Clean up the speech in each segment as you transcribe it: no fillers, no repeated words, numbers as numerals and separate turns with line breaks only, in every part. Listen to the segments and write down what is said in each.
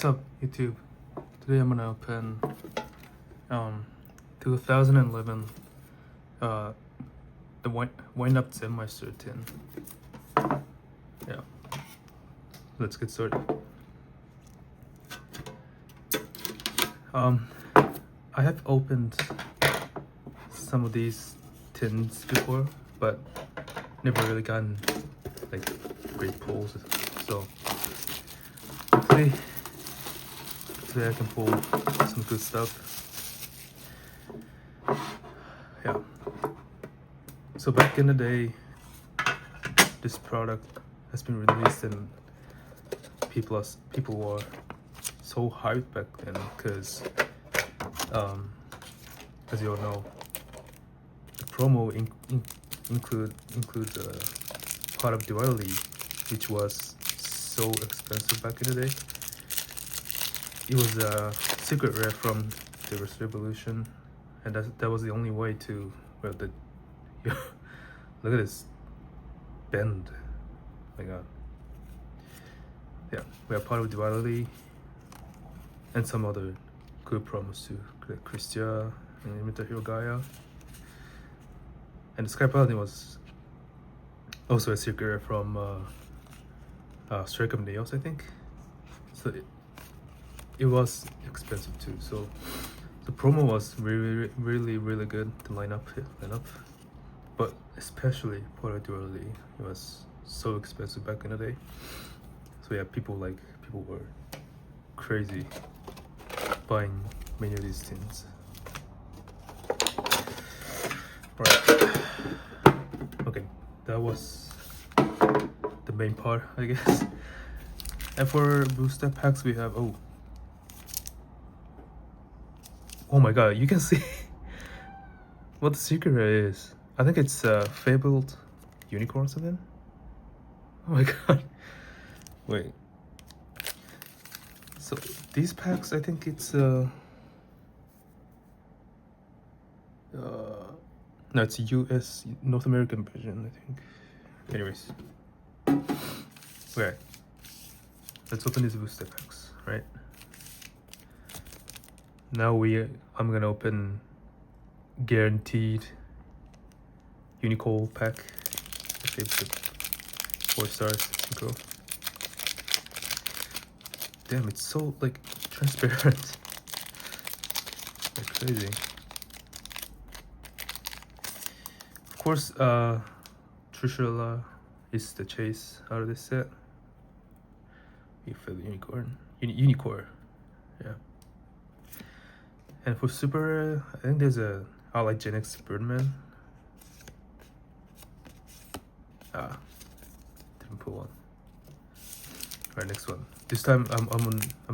What's up, YouTube? Today I'm gonna open 2011 the wind up Zenmaister tin. Yeah, let's get started. I have opened some of these tins before, but never really gotten like great pulls. So hopefully today I can pull some good stuff. Yeah. So back in the day, this product has been released and people were so hyped back then because as you all know, the promo includes part of Duality, which was so expensive back in the day. It was a secret rare from the Revolution, and that was the only way to look at this bend. Oh my god. Yeah, we are part of Duality and some other good promos too, like Christia and Imita Hirogaya. And the Sky Paladin was also a secret rare from Strike of Neos, I think. So it was expensive too. So the promo was really good. The lineup, but especially for the Duality, it was so expensive back in the day. So yeah, people were crazy buying many of these tins. Right. Okay, that was the main part, I guess. And for booster packs, we have oh my god, you can see what the secret rare is. I think it's fabled unicorn or something. Oh my god. Wait. So these packs, I think it's no, it's US North American version, I think. Anyways, okay, let's open these booster packs. Right now, I'm gonna open guaranteed unicorn pack. Okay, 4 stars. Synchro. Damn, it's so like transparent. Like crazy. Of course, Trishula is the chase out of this set. You feel the unicorn. Unicorn. Yeah. And for super, I think there's a like Genix Birdman. Didn't pull one. Alright, next one. This time I'm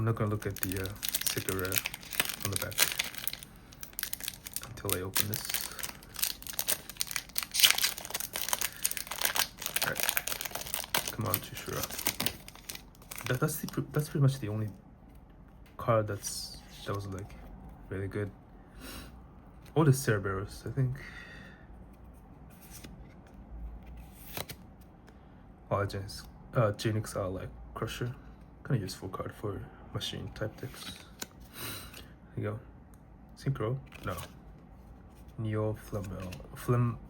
not gonna look at the sticker on the back until I open this. Alright, come on, Chishura. That's pretty much the only card that was like really good. All the Cerberus, I think. Genix are like Crusher. Kind of useful card for machine type decks. There you go. Synchro? No. Neo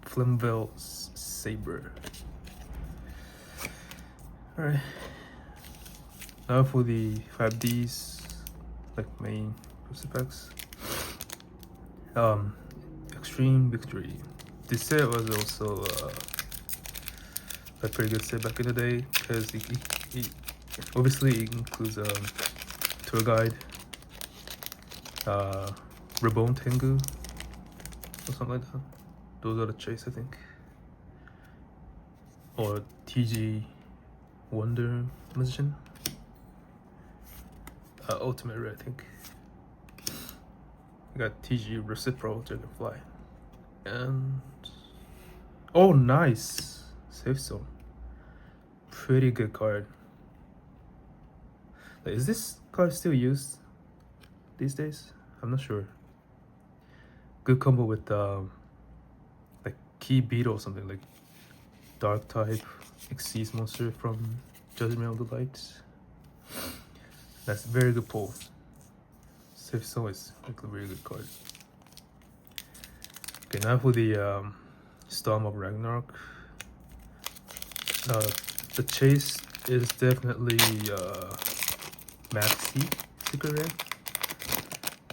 Flemville Saber. Alright. Now for the 5Ds, like main booster packs. Extreme Victory. This set was also a pretty good set back in the day because it obviously it includes tour guide, Reborn Tengu or something like that. Those are the chase, I think, or TG Wonder Magician, Ultimate Rare, I think. I got TG Reciprocal Dragonfly, and oh nice, Safe Zone. Pretty good card. Like, is this card still used these days? I'm not sure. Good combo with like Key Beetle or something, like Dark type Xyz monster from Judgment of the Light. That's a very good pull. Safe Zone is like a really good card. Okay, now for the Storm of Ragnarok. The chase is definitely Maxi secret rare.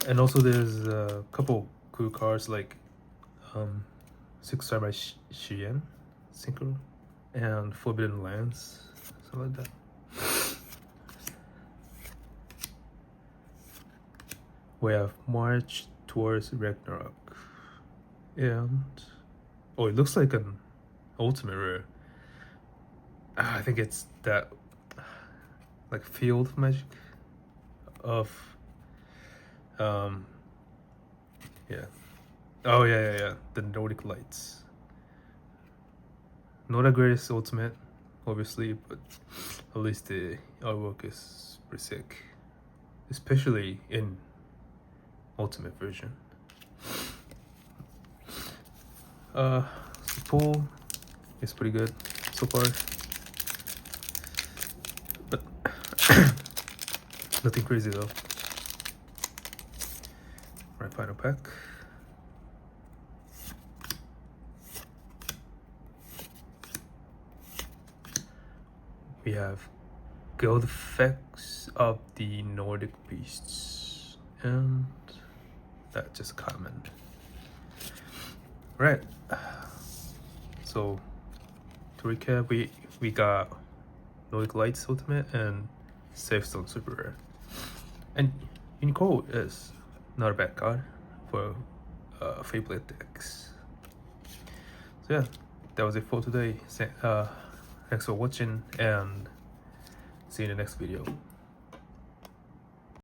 And also there's a couple cool cards like Six Star by Shien Synchro and Forbidden Lands, something like that. We have March Towards Ragnarok, and oh, it looks like an ultimate rare. I think it's that like field magic of yeah. Oh yeah, the Nordic Lights. Not the greatest ultimate, obviously, but at least the artwork is pretty sick, especially in ultimate version. The pull is pretty good so far, but nothing crazy though. Right, final pack. We have Guild Effects of the Nordic Beasts, and that just common. Right. So to recap, we got Nordic Lights Ultimate and Safe Zone Super Rare. And Unico is not a bad card for Feyblade decks. So yeah, that was it for today. Thanks for watching and see you in the next video.